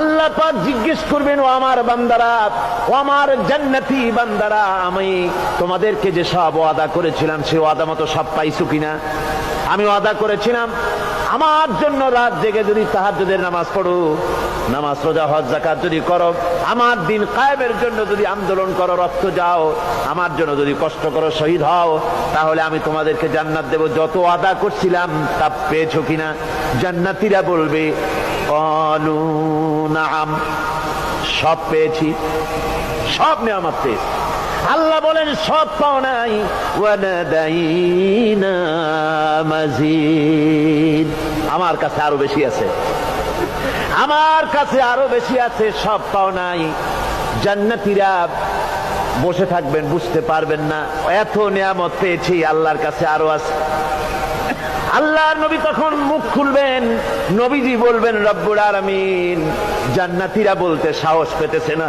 আল্লাহ পাক জিজ্ঞেস করবেন, ও আমার বান্দারা, ও আমার জান্নাতি বান্দারা, আমি তোমাদেরকে যে সব ওয়াদা করেছিলাম সে ওয়াদা মতো সব পাইছো কিনা? আমি ওয়াদা করেছিলাম আমার জন্য রাত জেগে যদি তাহাজ্জুদের নামাজ পড়ো, নামাজ রোজা হজ যাকাত যদি করো, আমার দিন কায়েমের জন্য যদি আন্দোলন করো, রক্ত যাও, আমার জন্য যদি কষ্ট করো, শহীদ হও, তাহলে আমি তোমাদেরকে জান্নাত দেব। যত ওয়াদা করছিলাম তা পেয়েছো কিনা? জান্নাতীরা বলবে ক্বালু নাআম, সব পেয়েছি, সব নেয়ামত পেয়েছি। আল্লাহ বলেন সব পাও নাই, ওয়ালাদাইনা মাজিদ, আমার কাছে আরো বেশি আছে, আমার কাছে আরো বেশি আছে, সব পাও নাই। জান্নাতীরা বসে থাকবেন, বুঝতে পারবেন না এত নিয়ামত পেয়েছি, আল্লাহর কাছে আরো আছে। আল্লাহর নবী তখন মুখ খুলবেন, নবীজি বলবেন রব্বুল আলামিন, জান্নাতীরা বলতে সাহস পেতেছে না,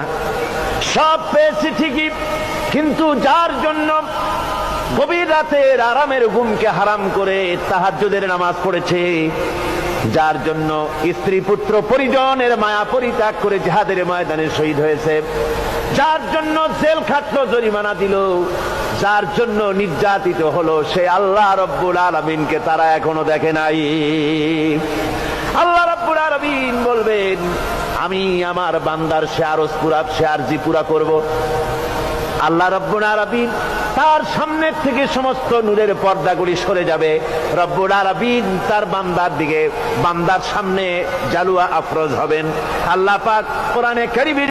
সব পেয়েছি ঠিকই, কিন্তু যার জন্য গভীর রাতের আরামের ঘুমকে হারাম করে তাহাজ্জুদের নামাজ পড়েছে, যার জন্য স্ত্রী পুত্র পরিজনের মায়া পরিত্যাগ করে জিহাদের ময়দানে শহীদ হয়েছে, যার জন্য জেল খাটলো, জরিমানা দিল, যার জন্য নির্যাতিত হলো, সে আল্লাহ রব্বুল আলামিনকে তারা এখনো দেখে নাই। আল্লাহ রব্বুল আলামিন বলবেন, আমি আমার বান্দার সে আরজ পুরা, সে আরজি পুরা করব। আল্লাহ রব্বুল আলামিন তার সামনের থেকে সমস্ত নূরের পর্দাগুলি সরে যাবে। রব্বুল আলামিন তার বান্দার দিকে, বান্দার সামনে জালুয়া আফরোজ হবেন। আল্লাহ পাক কোরআনে কারীমে